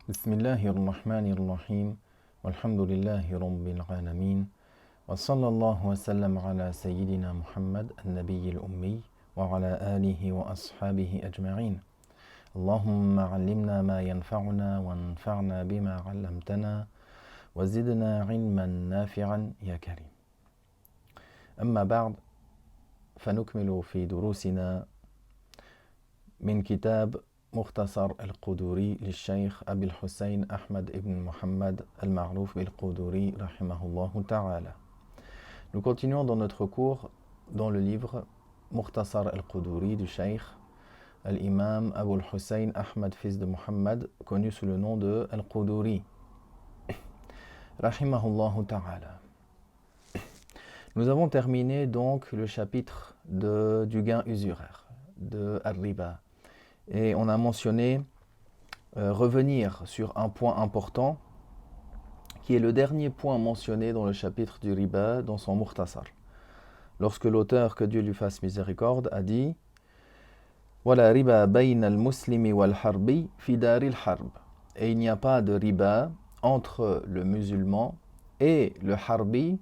بسم الله الرحمن الرحيم والحمد لله رب العالمين وصلى الله وسلم على سيدنا محمد النبي الأمي وعلى آله وأصحابه أجمعين. اللهم علمنا ما ينفعنا وانفعنا بما علمتنا وزدنا علما نافعا يا كريم. أما بعد، فنكمل في دروسنا من كتاب مختصر القدوري للشيخ أبي الحسين أحمد ibn Muhammad al-Ma'rouf al-Quduri rahimahullah ta'ala. Nous continuons dans notre cours dans le livre Mukhtasar al-Quduri du Cheikh al-Imam Abu al-Hussein Ahmad fils de Muhammad, connu sous le nom de al-Quduri rahimahullah ta'ala. Nous avons terminé donc le chapitre du gain usuraire, de al-Riba. Et on a mentionné revenir sur un point important qui est le dernier point mentionné dans le chapitre du riba dans son Mukhtasar. Lorsque l'auteur, que Dieu lui fasse miséricorde, a dit Wala riba bayna al-muslimi wal-harbi fi daril harb. Et il n'y a pas de riba entre le musulman et le harbi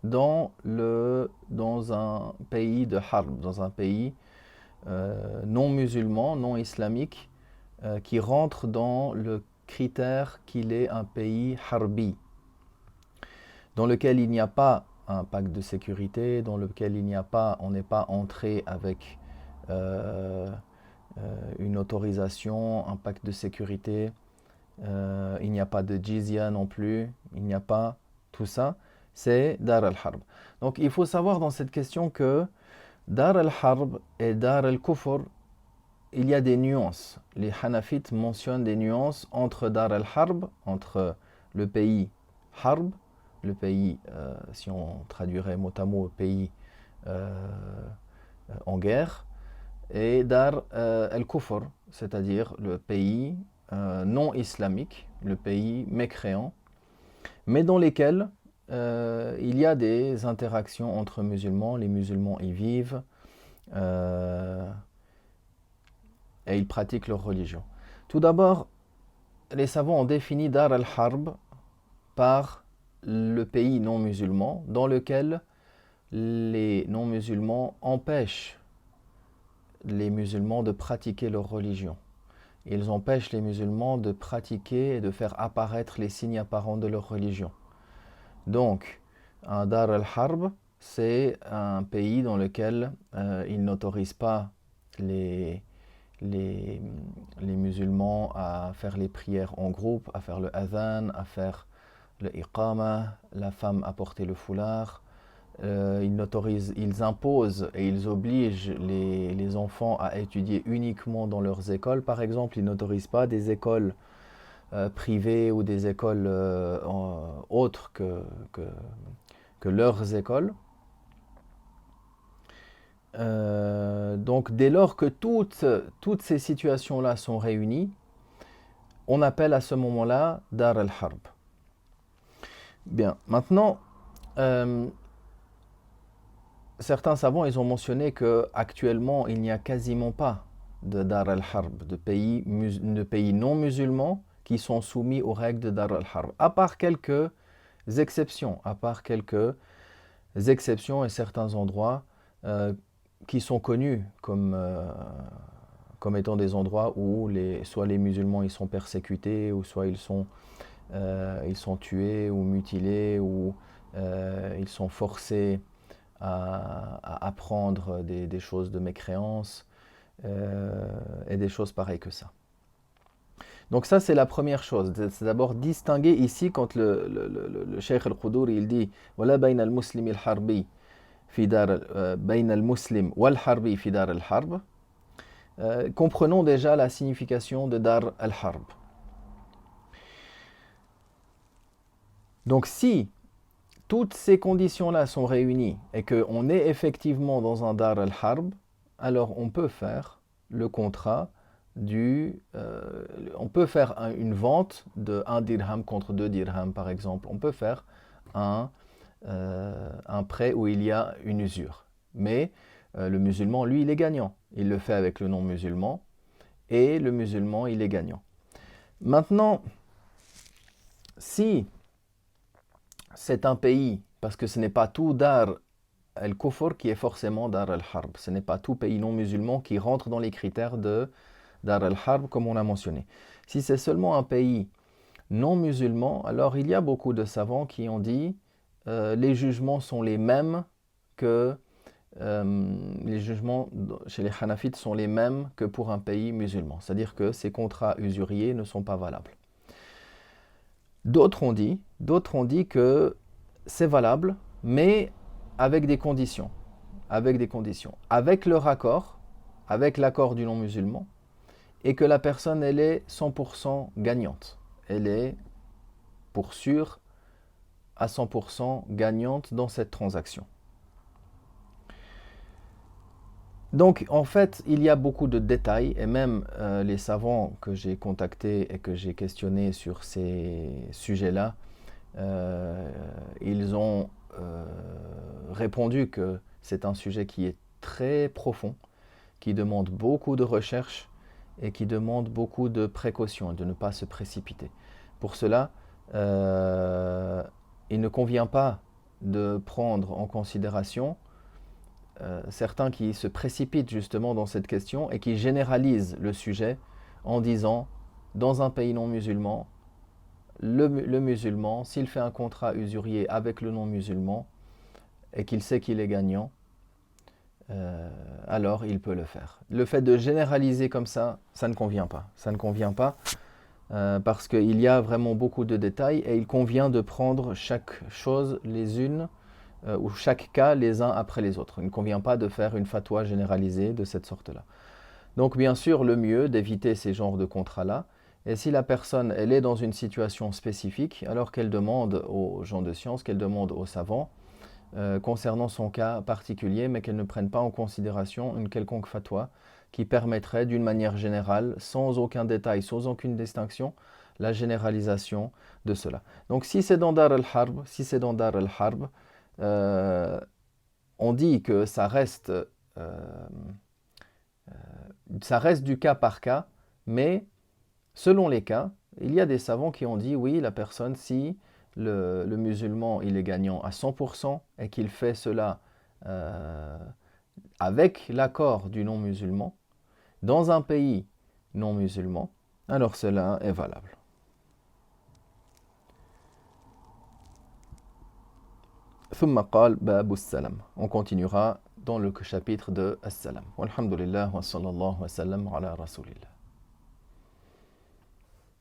dans un pays de harb, dans un pays non musulman, non islamique, qui rentre dans le critère qu'il est un pays harbi, dans lequel il n'y a pas un pacte de sécurité, dans lequel on n'est pas entré avec une autorisation, un pacte de sécurité, il n'y a pas de jizya non plus, il n'y a pas tout ça, c'est Dar al-Harb. Donc il faut savoir dans cette question que Dar al-Harb et Dar al-Kufr, il y a des nuances. Les Hanafites mentionnent des nuances entre Dar al-Harb, entre le pays Harb, le pays, si on traduirait mot à mot, pays en guerre, et Dar al-Kufr, c'est-à-dire le pays non islamique, le pays mécréant, mais dans lesquels il y a des interactions entre musulmans, les musulmans y vivent et ils pratiquent leur religion. Tout d'abord, les savants ont défini Dar al-Harb par le pays non musulman dans lequel les non-musulmans empêchent les musulmans de pratiquer leur religion. Ils empêchent les musulmans de pratiquer et de faire apparaître les signes apparents de leur religion. Donc, un Dar al-Harb, c'est un pays dans lequel ils n'autorisent pas les musulmans à faire les prières en groupe, à faire le adhan, à faire le iqama, la femme à porter le foulard. Ils imposent et ils obligent les enfants à étudier uniquement dans leurs écoles. Par exemple, ils n'autorisent pas des écoles privées ou des écoles autres que leurs écoles. Donc dès lors que toutes ces situations-là sont réunies, on appelle à ce moment-là Dar al-Harb. Bien, maintenant, certains savants ils ont mentionné qu'actuellement il n'y a quasiment pas de Dar al-Harb, de pays non musulmans qui sont soumis aux règles de Dar al-Harb, à part quelques exceptions, et certains endroits qui sont connus comme étant des endroits où soit les musulmans ils sont persécutés, ou soit ils sont tués ou mutilés, ou ils sont forcés à apprendre des choses de mécréance et des choses pareilles que ça. Donc ça c'est la première chose, c'est d'abord distinguer ici quand le Cheikh al-Quduri il dit « Wala bayna al-muslim al-harbi fi dar bayna al-muslim wal-harbi fi dar al-harb » comprenons déjà la signification de Dar al-Harb. Donc si toutes ces conditions-là sont réunies et qu'on est effectivement dans un Dar al-Harb, alors on peut faire le contrat on peut faire une vente de 1 dirham contre 2 dirhams par exemple. On peut faire un prêt où il y a une usure. Mais le musulman, lui, il est gagnant. Il le fait avec le non-musulman et le musulman, il est gagnant. Maintenant, si c'est un pays, parce que ce n'est pas tout Dar al-Kufr qui est forcément Dar al-Harb, ce n'est pas tout pays non musulman qui rentre dans les critères de Dar al-Harb comme on a mentionné. Si c'est seulement un pays non musulman, alors il y a beaucoup de savants qui ont dit les jugements sont les mêmes que les jugements chez les Hanafites sont les mêmes que pour un pays musulman, c'est-à-dire que ces contrats usuriers ne sont pas valables. D'autres ont dit que c'est valable, mais avec des conditions, avec leur accord, avec l'accord du non-musulman, et que la personne elle est 100% gagnante, elle est pour sûr à 100% gagnante dans cette transaction. Donc en fait, il y a beaucoup de détails et même les savants que j'ai contactés et que j'ai questionnés sur ces sujets-là, ils ont répondu que c'est un sujet qui est très profond, qui demande beaucoup de recherche et qui demande beaucoup de précautions, de ne pas se précipiter. Pour cela, il ne convient pas de prendre en considération certains qui se précipitent justement dans cette question et qui généralisent le sujet en disant, dans un pays non musulman, le musulman, s'il fait un contrat usurier avec le non-musulman et qu'il sait qu'il est gagnant, alors il peut le faire. Le fait de généraliser comme ça ne convient pas. Ça ne convient pas parce qu'il y a vraiment beaucoup de détails et il convient de prendre chaque chose les unes ou chaque cas les uns après les autres. Il ne convient pas de faire une fatwa généralisée de cette sorte-là. Donc bien sûr, le mieux d'éviter ces genres de contrats-là. Et si la personne elle est dans une situation spécifique, alors qu'elle demande aux gens de science, qu'elle demande aux savants, concernant son cas particulier, mais qu'elle ne prenne pas en considération une quelconque fatwa qui permettrait d'une manière générale, sans aucun détail, sans aucune distinction, la généralisation de cela. Donc si c'est dans Dar al-Harb, on dit que ça reste du cas par cas, mais selon les cas, il y a des savants qui ont dit oui, la personne, si le musulman il est gagnant à 100% et qu'il fait cela avec l'accord du non-musulman, dans un pays non musulman, alors cela est valable. ثم قال باب السلام. On continuera dans le chapitre de As-Salam. Walhamdulillah wa sallallahu wa sallam ala rasulillah.